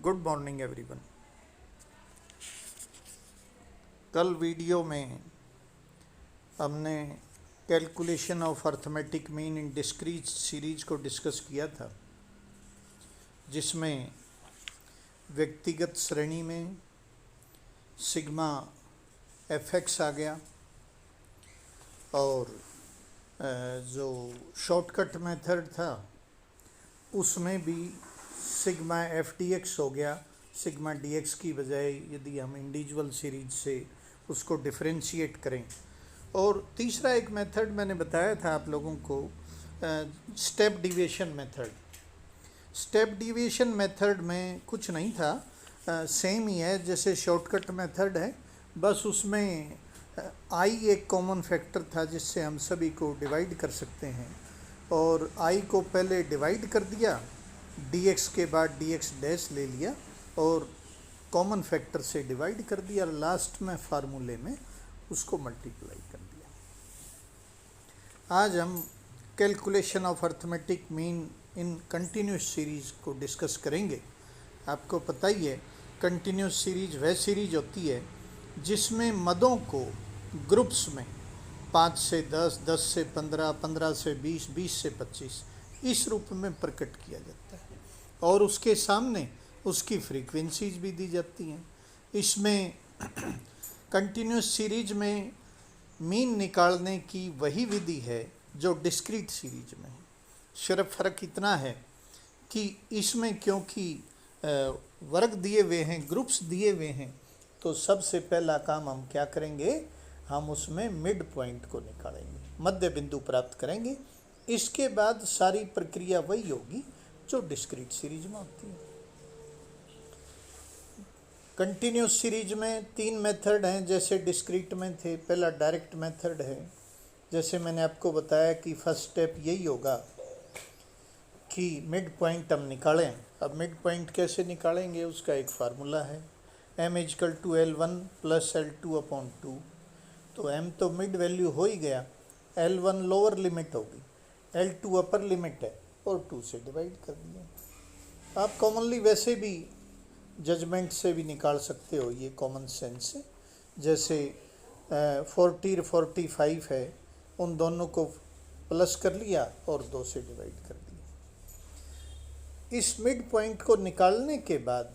Good morning everyone. कल video में हमने calculation of arithmetic mean in discrete series को डिस्कस किया था, जिसमें व्यक्तिगत श्रेणी में सिग्मा एफ एक्स आ गया और जो शॉर्टकट मेथड था उसमें भी सिग्मा एफ डी एक्स हो गया। सिग्मा डी एक्स की बजाय यदि हम इंडिविजुअल सीरीज से उसको डिफरेंशिएट करें। और तीसरा एक मेथड मैंने बताया था आप लोगों को, step deviation method. Step deviation method में कुछ नहीं था, सेम ही है जैसे शॉर्टकट मेथड है, बस उसमें आई एक कॉमन फैक्टर था जिससे हम सभी को डिवाइड कर सकते हैं, और आई को पहले डिवाइड कर दिया, dx के बाद dx डैश ले लिया और कॉमन फैक्टर से डिवाइड कर दिया, लास्ट में फार्मूले में उसको मल्टीप्लाई कर दिया। आज हम calculation of arithmetic mean in continuous series को डिस्कस करेंगे। आपको पता ही है, कंटिन्यूस सीरीज वह सीरीज होती है जिसमें मदों को ग्रुप्स में 5 से 10, 10 से 15, 15 से 20, 20 से 25 इस रूप में प्रकट किया जाता है, और उसके सामने उसकी फ्रीक्वेंसीज भी दी जाती हैं। इसमें कंटिन्यूस सीरीज में मीन निकालने की वही विधि है जो डिस्क्रीट सीरीज में है। सिर्फ फ़र्क इतना है कि इसमें क्योंकि वर्ग दिए हुए हैं, ग्रुप्स दिए हुए हैं, तो सबसे पहला काम हम क्या करेंगे, हम उसमें मिड पॉइंट को निकालेंगे, मध्य बिंदु प्राप्त करेंगे। इसके बाद सारी प्रक्रिया वही होगी जो डिस्क्रीट सीरीज में होती है। कंटिन्यूस सीरीज में 3 मेथड हैं जैसे डिस्क्रीट में थे। पहला डायरेक्ट मेथड है, जैसे मैंने आपको बताया कि फर्स्ट स्टेप यही होगा कि मिड पॉइंट हम निकालें। अब मिड पॉइंट कैसे निकालेंगे, उसका एक फार्मूला है, m = L1 + L2/2। तो m तो मिड वैल्यू हो ही गया, L1 लोअर लिमिट होगी, L2 अपर लिमिट है, और 2 से डिवाइड कर दिया। आप कॉमनली वैसे भी जजमेंट से भी निकाल सकते हो, ये कॉमन सेंस है। जैसे 40 और 45 है, उन दोनों को प्लस कर लिया और 2 से डिवाइड कर दिया। इस मिड पॉइंट को निकालने के बाद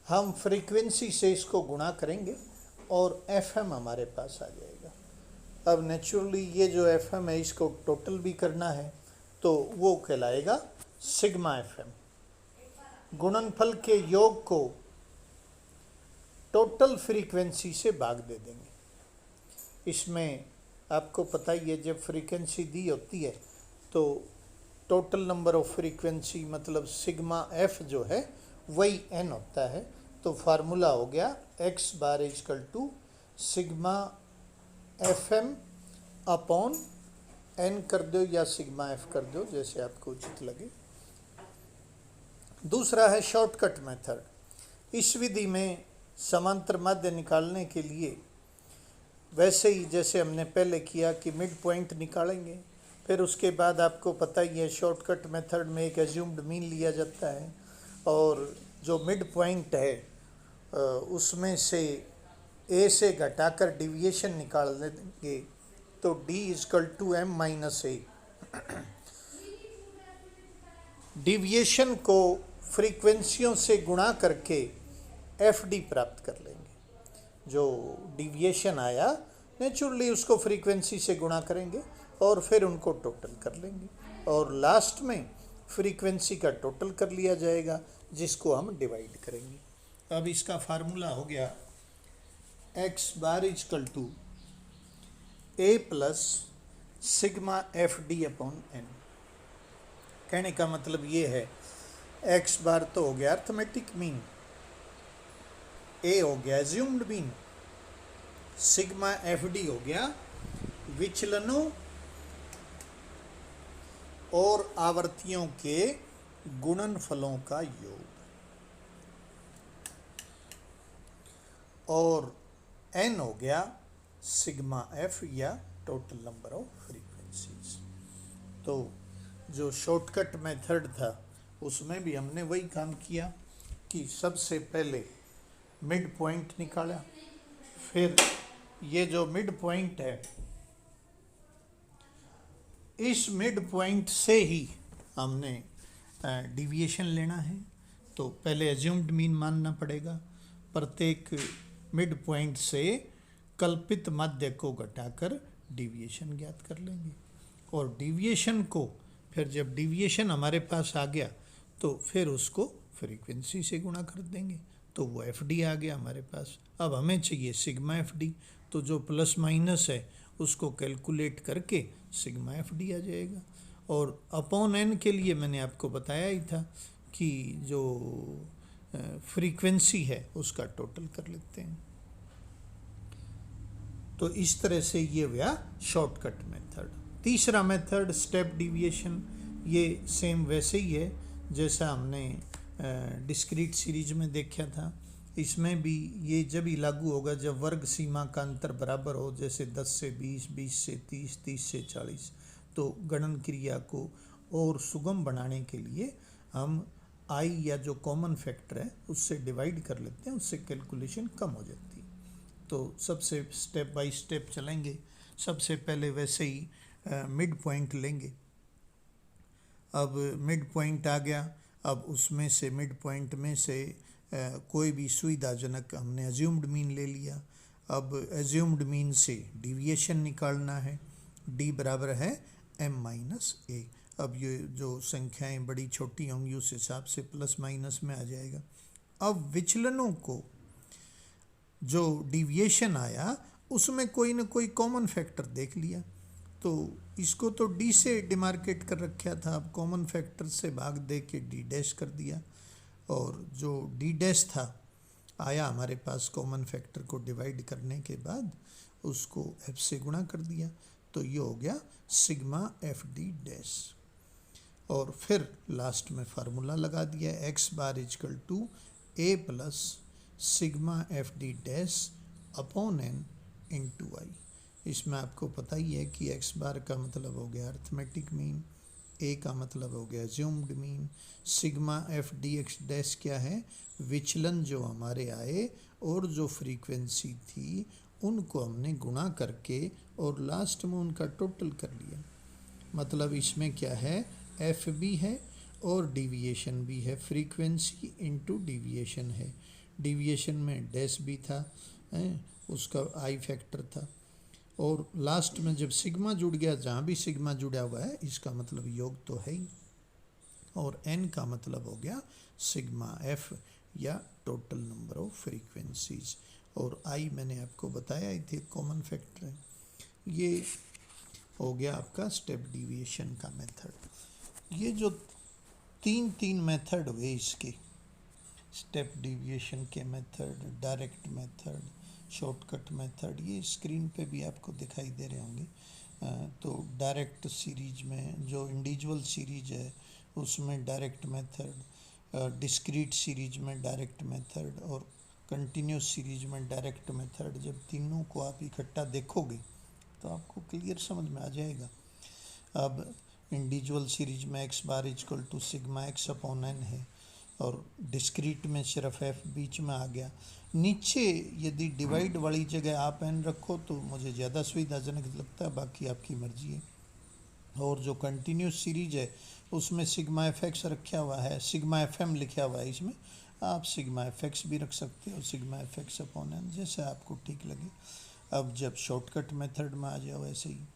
हम फ्रीक्वेंसी से इसको गुणा करेंगे और FM हमारे पास आ जाएगा। अब नेचुरली ये जो FM है इसको टोटल भी करना है, तो वो कहलाएगा सिग्मा FM। गुणनफल के योग को टोटल फ्रीक्वेंसी से भाग दे देंगे। इसमें आपको पता ही है, जब फ्रीक्वेंसी दी होती है तो टोटल नंबर ऑफ फ्रीक्वेंसी मतलब सिग्मा F जो है वही n होता है। तो फार्मूला हो गया x बार = सिग्मा FM अपॉन n कर दो या सिग्मा F कर दो, जैसे आपको उचित लगे। दूसरा है शॉर्टकट मेथड। इस विधि में समांतर माध्य निकालने के लिए वैसे ही जैसे हमने पहले किया कि मिड पॉइंट निकालेंगे, फिर उसके बाद आपको पता ही है शॉर्टकट मेथड में एक एज्यूम्ड मीन लिया जाता है, और जो मिड पॉइंट है उसमें से a से घटाकर डिविएशन निकाल लेंगे, तो d = m - a। डिविएशन को फ्रीक्वेंसियों से गुणा करके FD प्राप्त कर लेंगे। जो डिविएशन आया नेचुरली उसको फ्रीक्वेंसी से गुणा करेंगे और फिर उनको टोटल कर लेंगे, और लास्ट में फ्रीक्वेंसी का टोटल कर लिया जाएगा जिसको हम डिवाइड करेंगे। अब इसका फार्मूला हो गया x bar = a + sigma FD/n। कहने का मतलब ये है, x बार तो हो गया अर्थमेटिक मीन, a हो गया एज्यूम्ड मीन, सिग्मा FD हो गया विचलनों और आवर्तियों के गुणनफलों का योग, और n हो गया सिग्मा F या टोटल नंबर ऑफ फ्रीक्वेंसीज। तो जो शॉर्टकट मेथड था उसमें भी हमने वही काम किया कि सबसे पहले मिड पॉइंट निकाला, फिर ये जो मिड पॉइंट है इस मिड पॉइंट से ही हमने डिविएशन लेना है। तो पहले एज्यूम्ड मीन मानना पड़ेगा, प्रत्येक मिड पॉइंट से कल्पित माध्य को घटाकर डिविएशन ज्ञात कर लेंगे, और डिविएशन को फिर जब डिविएशन हमारे पास आ गया तो फिर उसको फ्रीक्वेंसी से गुणा कर देंगे, तो वो एफ डी आ गया हमारे पास। अब हमें चाहिए सिग्मा एफ डी, तो जो प्लस माइनस है उसको कैलकुलेट करके सिग्मा एफ डी आ जाएगा। और अपॉन एन के लिए मैंने आपको बताया ही था कि जो फ्रीक्वेंसी है उसका टोटल कर लेते हैं। तो इस तरह से ये हुआ शॉर्टकट मेथड। तीसरा मेथड स्टेप डिविएशन, ये सेम वैसे ही है जैसा हमने डिस्क्रीट सीरीज में देखा था। इसमें भी ये जब ही लागू होगा जब वर्ग सीमा का अंतर बराबर हो, जैसे 10 से 20, 20 से 30, 30 से 40। तो गणन क्रिया को और सुगम बनाने के लिए हम आई या जो कॉमन फैक्टर है उससे डिवाइड कर लेते हैं, उससे कैलकुलेशन कम हो जाती है। तो सबसे स्टेप बाय स्टेप चलेंगे। सबसे पहले वैसे ही मिड पॉइंट लेंगे। अब मिड पॉइंट आ गया, अब उसमें से मिड पॉइंट में से कोई भी सुविधाजनक हमने एज्यूम्ड मीन ले लिया। अब एज्यूम्ड मीन से डिविएशन निकालना है, डी बराबर है m माइनस ए। अब ये जो संख्याएं बड़ी छोटी होंगी उस हिसाब से प्लस माइनस में आ जाएगा। अब विचलनों को जो डिविएशन आया उसमें कोई ना कोई कॉमन फैक्टर देख लिया, तो इसको तो डी से डिमार्केट कर रखा था, अब कॉमन फैक्टर से भाग दे के डी डैश कर दिया, और जो डी डैश था आया हमारे पास कॉमन फैक्टर को डिवाइड करने के बाद उसको एफ से गुणा कर दिया, तो ये हो गया सिग्मा एफ डी डैश। और फिर लास्ट में फार्मूला लगा दिया, x bar is equal to A plus sigma f d dash upon n into i. इसमें आपको पता ही है कि एक्स बार का मतलब हो गया अर्थमेटिक मीन, ए का मतलब हो गया assumed mean, sigma f D x dash क्या है, विचलन जो हमारे आए और जो फ्रीक्वेंसी थी उनको हमने गुणा करके और लास्ट में उनका टोटल कर लिया। मतलब इसमें क्या है, एफ भी है और डिविएशन भी है, फ्रीक्वेंसी इंटू डिविएशन है। डिविएशन में डैश भी था, उसका आई फैक्टर था, और लास्ट में जब सिग्मा जुड़ गया, जहाँ भी सिग्मा जुड़ा हुआ है इसका मतलब योग तो है ही, और एन का मतलब हो गया सिग्मा एफ या टोटल नंबर ऑफ फ्रीक्वेंसीज, और आई मैंने आपको बताया ही थे कॉमन फैक्टर है। ये हो गया आपका स्टेप डिविएशन का मेथड। ये जो तीन मेथड हुए इसके, स्टेप डिविएशन के method, direct method, shortcut method, ये स्क्रीन पे भी आपको दिखाई दे रहे होंगे। तो डायरेक्ट सीरीज में जो इंडिविजुअल सीरीज है उसमें डायरेक्ट मेथड, डिस्क्रीट सीरीज में डायरेक्ट मेथड, और कंटिन्यूस सीरीज में डायरेक्ट मेथड, जब तीनों को आप इकट्ठा देखोगे तो आपको क्लियर समझ में आ जाएगा। अब इंडिविजुअल सीरीज में X bar is equal to sigma X upon N है, और डिस्क्रीट में सिर्फ एफ बीच में आ गया। नीचे यदि डिवाइड वाली जगह आप एन रखो तो मुझे ज़्यादा सुविधाजनक लगता है, बाकी आपकी मर्जी है। और जो कंटिन्यूस सीरीज है उसमें सिग्मा एफ एक्स रखा हुआ है, सिग्मा एफ एम लिखा हुआ है, इसमें आप सिग्मा एफ एक्स भी रख सकते हो, sigma F X upon N, जैसे आपको ठीक लगे। अब जब शॉर्टकट मेथड में आ जाओ ऐसे ही,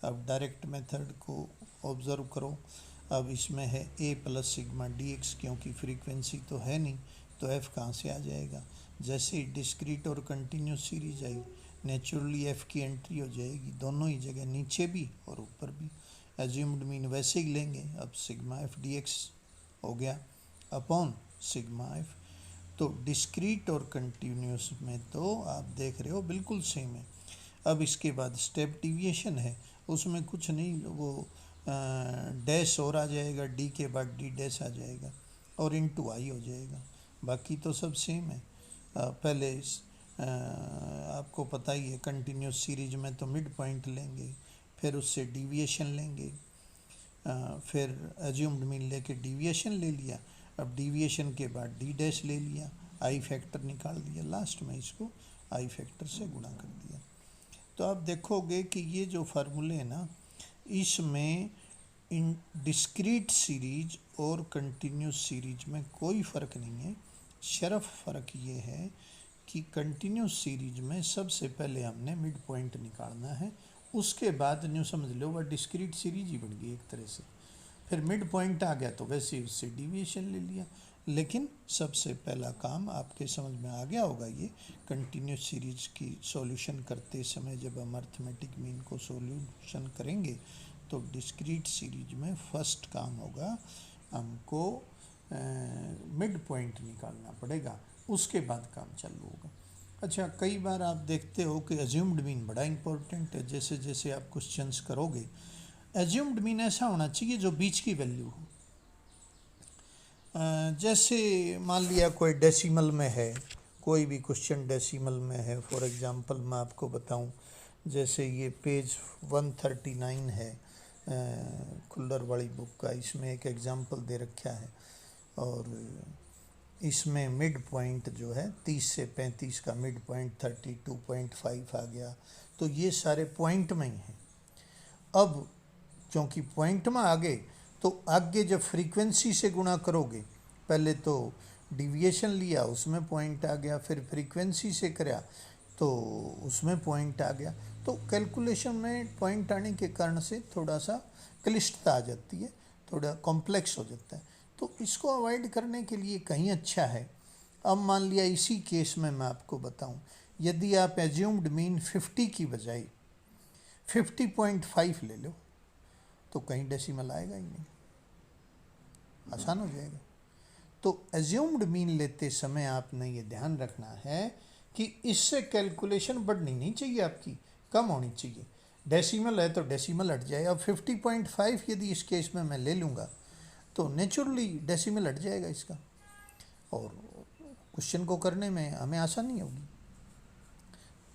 अब डायरेक्ट मेथड को ऑब्ज़र्व करो। अब इसमें है ए प्लस सिग्मा डी एक्स, क्योंकि फ्रीक्वेंसी तो है नहीं तो एफ़ कहाँ से आ जाएगा। जैसे ही डिस्क्रीट और कंटिन्यूस सीरीज आई नेचुरली एफ़ की एंट्री हो जाएगी दोनों ही जगह, नीचे भी और ऊपर भी। एज्यूम्ड मीन वैसे ही लेंगे। अब सिग्मा एफ डी एक्स हो गया अपॉन सिग्मा एफ। तो डिस्क्रीट और कंटिन्यूस में तो आप देख रहे हो बिल्कुल सेम है। अब इसके बाद स्टेप डिविएशन है, उसमें कुछ नहीं, वो डैश और आ जाएगा, डी के बाद डी डैश आ जाएगा और इनटू आई हो जाएगा, बाकी तो सब सेम है। पहले आपको पता ही है कंटिन्यूस सीरीज में तो मिड पॉइंट लेंगे, फिर उससे डिविएशन लेंगे, फिर एज्यूम्ड मीन लेके डिविएशन ले लिया, अब डिविएशन के बाद डी डैश ले लिया, आई फैक्टर निकाल दिया, लास्ट में इसको आई फैक्टर से गुणा कर दिया। तो आप देखोगे कि ये जो फार्मूले हैं ना, इसमें इन डिस्क्रीट सीरीज और कंटिन्यूस सीरीज में कोई फ़र्क नहीं है। सिर्फ फ़र्क ये है कि कंटिन्यूस सीरीज में सबसे पहले हमने मिड पॉइंट निकालना है, उसके बाद न्यू समझ लो वह डिस्क्रीट सीरीज ही बन गई एक तरह से। फिर मिड पॉइंट आ गया तो वैसे ही उससे डिविएशन ले लिया। लेकिन सबसे पहला काम आपके समझ में आ गया होगा, ये कंटिन्यूस सीरीज की सॉल्यूशन करते समय जब हम अर्थमेटिक मीन को सॉल्यूशन करेंगे तो डिस्क्रीट सीरीज में फर्स्ट काम होगा हमको मिड पॉइंट निकालना पड़ेगा, उसके बाद काम चालू होगा। अच्छा, कई बार आप देखते हो कि एज्यूम्ड मीन बड़ा इंपॉर्टेंट है। जैसे जैसे आप क्वेश्चंस करोगे, एज्यूम्ड मीन ऐसा होना चाहिए जो बीच की वैल्यू हो। जैसे मान लिया कोई डेसिमल में है, कोई भी क्वेश्चन डेसिमल में है। फॉर एग्जांपल मैं आपको बताऊं, जैसे ये पेज 139 है खुल्लर वाली बुक का, इसमें एक एग्जांपल दे रखा है और इसमें मिड पॉइंट जो है 30 से 35 का मिड पॉइंट 32.5 आ गया। तो ये सारे पॉइंट में ही हैं। अब क्योंकि पॉइंट में आ गए तो आगे जब फ्रीक्वेंसी से गुणा करोगे, पहले तो डिविएशन लिया उसमें पॉइंट आ गया, फिर फ्रीक्वेंसी से करा तो उसमें पॉइंट आ गया। तो कैलकुलेशन में पॉइंट आने के कारण से थोड़ा सा क्लिष्टता आ जाती है, थोड़ा कॉम्प्लेक्स हो जाता है। तो इसको अवॉइड करने के लिए कहीं अच्छा है, अब मान लिया इसी केस में मैं आपको बताऊं, यदि आप एज्यूम्ड मीन 50 की बजाय 50.5 ले लो तो कहीं डेसिमल आएगा ही नहीं, आसान हो जाएगा। तो एज्यूम्ड मीन लेते समय आपने ये ध्यान रखना है कि इससे कैलकुलेशन बढ़नी नहीं चाहिए, आपकी कम होनी चाहिए। डेसिमल है तो डेसिमल हट जाए। अब 50.5 यदि इस केस में मैं ले लूँगा तो नेचुरली डेसिमल हट जाएगा इसका, और क्वेश्चन को करने में हमें आसानी होगी।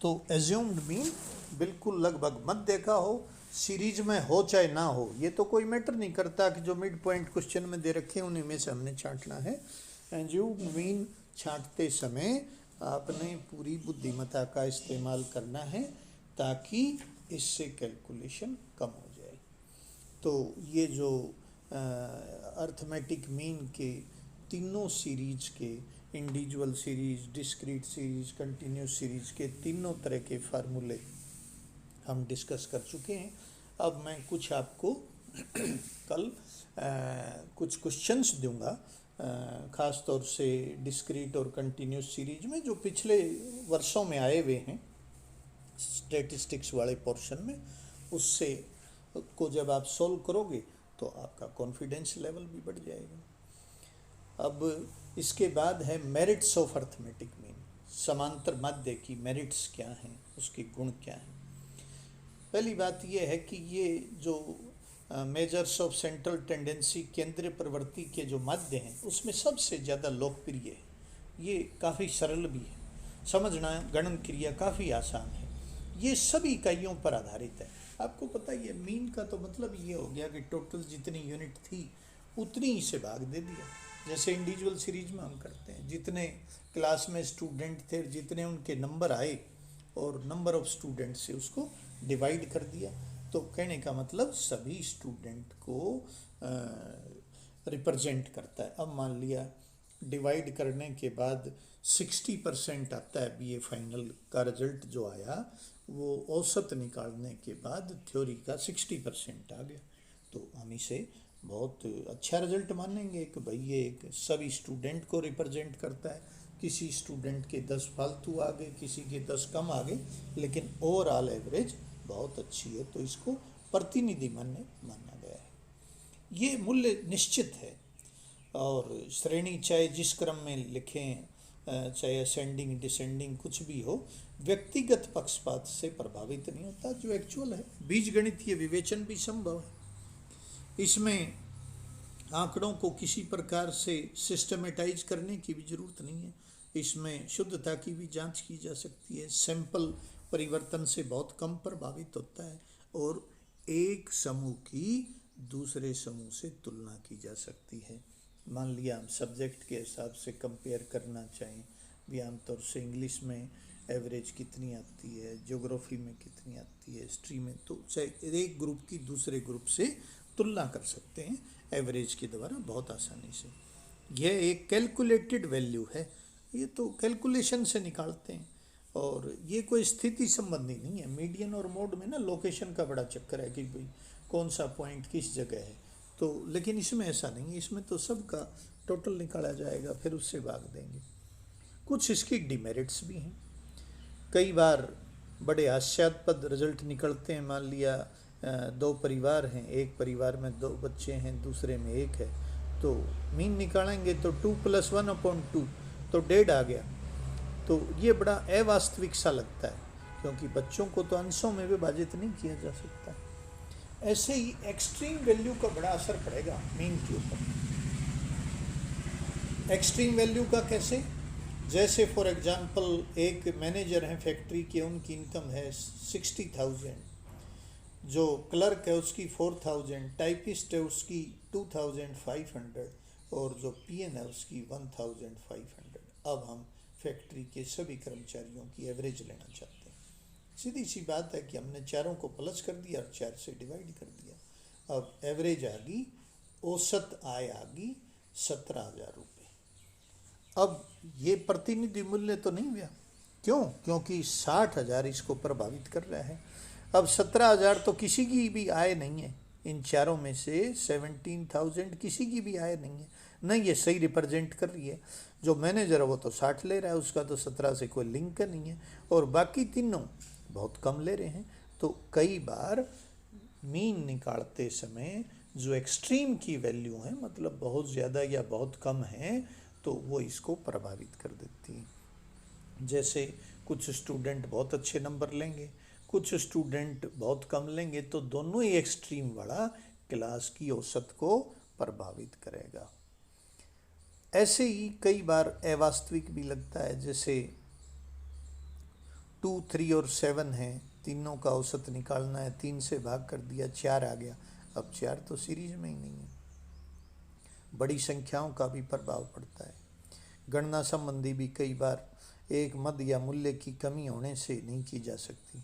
तो एज्यूम्ड मीन बिल्कुल लगभग मत देखा हो, सीरीज में हो चाहे ना हो, ये तो कोई मैटर नहीं करता कि जो मिड पॉइंट क्वेश्चन में दे रखे हैं उन्हीं में से हमने छांटना है। एज्यूम्ड मीन छांटते समय आपने पूरी बुद्धिमत्ता का इस्तेमाल करना है ताकि इससे कैलकुलेशन कम हो जाए। तो ये जो अर्थमेटिक मीन के तीनों सीरीज के, individual series, discrete series, continuous series के तीनों तरह के फार्मूले हम डिस्कस कर चुके हैं। अब मैं कुछ आपको कल कुछ क्वेश्चंस दूंगा, ख़ास तौर से डिस्क्रीट और कंटिन्यूस सीरीज में जो पिछले वर्षों में आए हुए हैं स्टैटिस्टिक्स वाले पोर्शन में, उससे को जब आप सोल्व करोगे तो आपका कॉन्फिडेंस लेवल भी बढ़ जाएगा। अब इसके बाद है मेरिट्स ऑफ अर्थमेटिक मीन, समांतर माध्य की मेरिट्स क्या हैं, उसके गुण क्या हैं। पहली बात यह है कि ये जो मेजर्स ऑफ सेंट्रल टेंडेंसी, केंद्रीय प्रवृत्ति के जो माध्य हैं उसमें सबसे ज़्यादा लोकप्रिय है। ये काफ़ी सरल भी है, समझना गणन क्रिया काफ़ी आसान है, ये सभी इकाइयों पर आधारित है। आपको पता ही है मीन का तो मतलब ये हो गया कि टोटल जितनी यूनिट थी उतनी ही से भाग दे दिया। जैसे इंडिविजुअल सीरीज में हम करते हैं, जितने क्लास में स्टूडेंट थे, जितने उनके नंबर आए और नंबर ऑफ स्टूडेंट से उसको डिवाइड कर दिया। तो कहने का मतलब सभी स्टूडेंट को रिप्रेजेंट करता है। अब मान लिया डिवाइड करने के बाद 60% आता है, बीए फाइनल का रिजल्ट जो आया वो औसत निकालने के बाद थ्योरी का 60% आ गया, तो हम इसे बहुत अच्छा रिजल्ट मानेंगे कि भाई ये एक सभी स्टूडेंट को रिप्रेजेंट करता है। किसी स्टूडेंट के 10 फालतू आ गए, किसी के 10 कम आ गए, लेकिन ओवरऑल एवरेज बहुत अच्छी है, तो इसको प्रतिनिधि माना गया है। ये मूल्य निश्चित है और श्रेणी चाहे जिस क्रम में लिखें, चाहे असेंडिंग डिसेंडिंग कुछ भी हो, व्यक्तिगत पक्षपात से प्रभावित नहीं होता, जो एक्चुअल है। बीजगणितीय विवेचन भी संभव है, इसमें आंकड़ों को किसी प्रकार से सिस्टमेटाइज करने की भी जरूरत नहीं है, इसमें शुद्धता की भी जांच की जा सकती है। सैंपल परिवर्तन से बहुत कम प्रभावित होता है और एक समूह की दूसरे समूह से तुलना की जा सकती है। मान लिया हम सब्जेक्ट के हिसाब से कंपेयर करना चाहें, भी आमतौर से इंग्लिश में एवरेज कितनी आती है, ज्योग्राफी में कितनी आती है, हिस्ट्री में, तो चाहे एक ग्रुप की दूसरे ग्रुप से तुलना कर सकते हैं एवरेज के द्वारा बहुत आसानी से। यह एक कैलकुलेटेड वैल्यू है, ये तो कैलकुलेशन से निकालते हैं, और ये कोई स्थिति संबंधी नहीं है। मीडियन और मोड में ना लोकेशन का बड़ा चक्कर है कि भाई कौन सा पॉइंट किस जगह है, तो लेकिन इसमें ऐसा नहीं है, इसमें तो सबका टोटल निकाला जाएगा, फिर उससे भाग देंगे। कुछ इसकी डिमेरिट्स भी हैं। कई बार बड़े हास्यास्पद रिजल्ट निकलते हैं। मान लिया दो परिवार हैं, एक परिवार में 2 बच्चे हैं, दूसरे में 1 है, तो मीन निकालेंगे तो 2 + 1/2 तो 1.5 आ गया। तो ये बड़ा अवास्तविक सा लगता है, क्योंकि बच्चों को तो अंशों में विभाजित नहीं किया जा सकता। ऐसे ही एक्सट्रीम वैल्यू का बड़ा असर पड़ेगा मीन के ऊपर। एक्सट्रीम वैल्यू का कैसे? जैसे फॉर एग्जांपल एक मैनेजर हैं फैक्ट्री के, उनकी इनकम है 60,000, जो क्लर्क है उसकी 4,000, टाइपिस्ट है उसकी 2,500 और जो पीएन है उसकी 1,500। अब हम फैक्ट्री के सभी कर्मचारियों की एवरेज लेना चाहते हैं। सीधी सी बात है कि हमने चारों को प्लस कर दिया और 4 से डिवाइड कर दिया। अब एवरेज आ गई, औसत आय आ गई 17,000 रुपये। अब ये प्रतिनिधि मूल्य तो नहीं हुआ, क्यों? क्योंकि 60,000 इसको प्रभावित कर रहा है। अब 17,000 तो किसी की भी आय नहीं है, इन चारों में से 17,000 किसी की भी आय नहीं है, नहीं ये सही रिप्रेजेंट कर रही है। जो मैनेजर है वो तो 60 ले रहा है, उसका तो 17 से कोई लिंक नहीं है, और बाकी तीनों बहुत कम ले रहे हैं। तो कई बार मीन निकालते समय जो एक्सट्रीम की वैल्यू है, मतलब बहुत ज़्यादा या बहुत कम है, तो वो इसको प्रभावित कर देती है। जैसे कुछ स्टूडेंट बहुत अच्छे नंबर लेंगे, कुछ स्टूडेंट बहुत कम लेंगे, तो दोनों ही एक्सट्रीम वाला क्लास की औसत को प्रभावित करेगा। ऐसे ही कई बार अवास्तविक भी लगता है, जैसे 2, 3 और 7 है, तीनों का औसत निकालना है, 3 से भाग कर दिया 4 आ गया। अब 4 तो सीरीज में ही नहीं है। बड़ी संख्याओं का भी प्रभाव पड़ता है। गणना संबंधी भी कई बार एक मद या मूल्य की कमी होने से नहीं की जा सकती।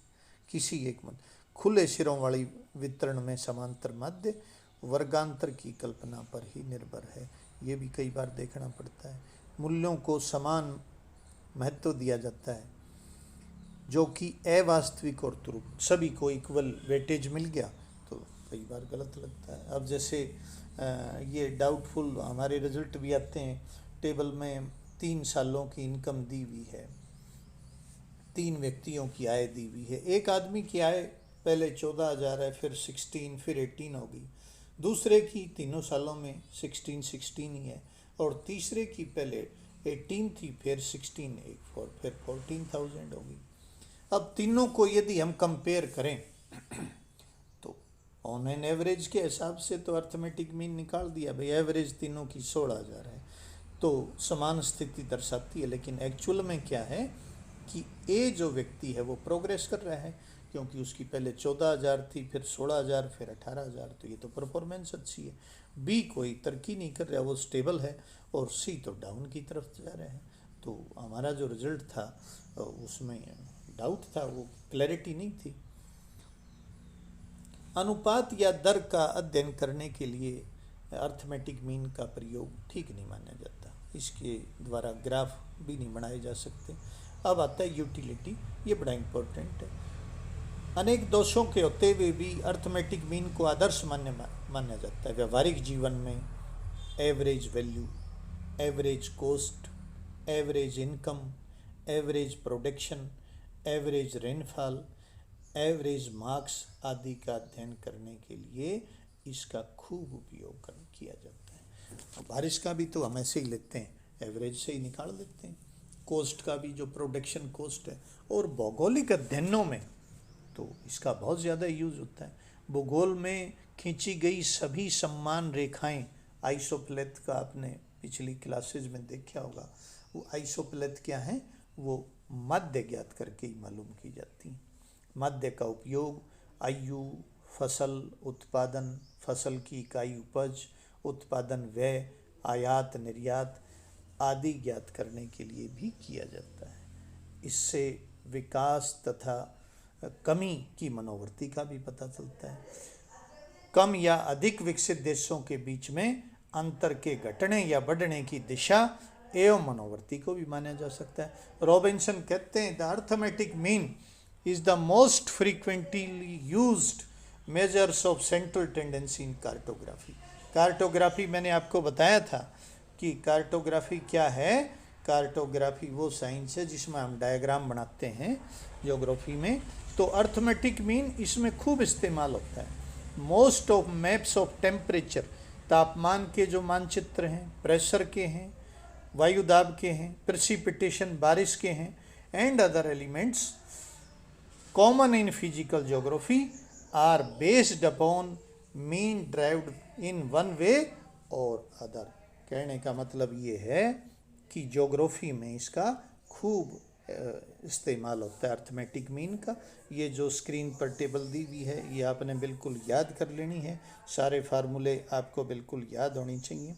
किसी एक मद खुले सिरों वाली वितरण में समांतर मध्य वर्गांतर की कल्पना पर ही निर्भर है। ये भी कई बार देखना पड़ता है। मूल्यों को समान महत्व दिया जाता है, जो कि अवास्तविक और त्रुट, सभी को इक्वल वेटेज मिल गया तो कई बार गलत लगता है। अब जैसे ये डाउटफुल हमारे रिजल्ट भी आते हैं, टेबल में 3 सालों की इनकम दी हुई है, 3 व्यक्तियों की आय दी हुई है। एक आदमी की आय पहले 14,000 है, फिर 16, फिर 18 हो गई। दूसरे की तीनों सालों में 16 ही है, और तीसरे की पहले 18 थी, फिर 16, फिर 14,000 हो गई। अब तीनों को यदि हम कंपेयर करें तो ऑन एन एवरेज के हिसाब से तो अर्थमेटिक मीन निकाल दिया भाई, एवरेज तीनों की 16,000 है, तो समान स्थिति दर्शाती है। लेकिन एक्चुअल में क्या है कि ए जो व्यक्ति है वो प्रोग्रेस कर रहा है, क्योंकि उसकी पहले 14,000 थी, फिर 16,000, फिर 18,000, तो ये तो परफॉर्मेंस अच्छी है। बी कोई तरक्की नहीं कर रहा, वो स्टेबल है, और सी तो डाउन की तरफ जा रहे हैं। तो हमारा जो रिजल्ट था उसमें डाउट था, वो क्लैरिटी नहीं थी। अनुपात या दर का अध्ययन करने के लिए अर्थमेटिक मीन का प्रयोग ठीक नहीं माना जाता, इसके द्वारा ग्राफ भी नहीं बनाए जा सकते। अब आता है यूटिलिटी, ये बड़ा इम्पोर्टेंट है। अनेक दोषों के होते हुए भी अर्थमेटिक मीन को आदर्श माना जाता है। व्यवहारिक जीवन में average value, average cost, average income, average production, average rainfall, average marks आदि का अध्ययन करने के लिए इसका खूब उपयोग किया जाता है। बारिश का भी तो हम ऐसे ही लेते हैं, एवरेज से ही निकाल देते हैं। कॉस्ट का भी जो प्रोडक्शन कॉस्ट है, और भौगोलिक अध्ययनों में तो इसका बहुत ज़्यादा यूज़ होता है। भूगोल में खींची गई सभी समान रेखाएं, आइसोप्लेथ का आपने पिछली क्लासेज में देखा होगा। वो आइसोप्लेथ क्या है? वो मध्य ज्ञात करके ही मालूम की जाती है। मध्य का उपयोग आयु, फसल उत्पादन, फसल की इकाई उपज, उत्पादन व्यय, आयात निर्यात आदि ज्ञात करने के लिए भी किया जाता है। इससे विकास तथा कमी की मनोवृत्ति का भी पता चलता है। कम या अधिक विकसित देशों के बीच में अंतर के घटने या बढ़ने की दिशा एवं मनोवृत्ति को भी माना जा सकता है। रॉबिन्सन कहते हैं the arithmetic mean is the most frequently used measures of central tendency in cartography. Cartography मैंने आपको बताया था कि कार्टोग्राफी क्या है। कार्टोग्राफी वो साइंस है जिसमें हम डायग्राम बनाते हैं ज्योग्राफी में, तो अर्थमेटिक मीन इसमें खूब इस्तेमाल होता है। Most of maps of temperature, तापमान के जो मानचित्र हैं, प्रेशर के हैं, वायु दाब के हैं, प्रेसिपिटेशन बारिश के हैं, and other elements common in physical geography are based upon mean derived in one way और अदर। कहने का मतलब ये है कि ज्योग्राफी में इसका खूब इस्तेमाल होता है अर्थमेटिक मीन का। ये जो स्क्रीन पर टेबल दी हुई है ये आपने बिल्कुल याद कर लेनी है, सारे फार्मूले आपको बिल्कुल याद होनी चाहिए।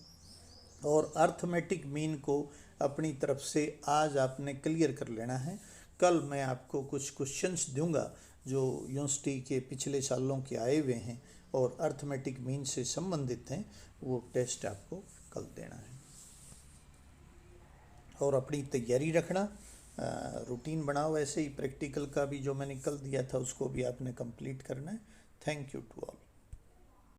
और अर्थमेटिक मीन को अपनी तरफ से आज आपने क्लियर कर लेना है। कल मैं आपको कुछ क्वेश्चंस दूंगा जो यूनिवर्सिटी के पिछले सालों के आए हुए हैं और अर्थमेटिक मीन से संबंधित हैं, वो टेस्ट आपको कल देना है। और अपनी तैयारी रखना, रूटीन बनाओ, ऐसे ही प्रैक्टिकल का भी जो मैंने कल दिया था उसको भी आपने कंप्लीट करना है। Thank you to all.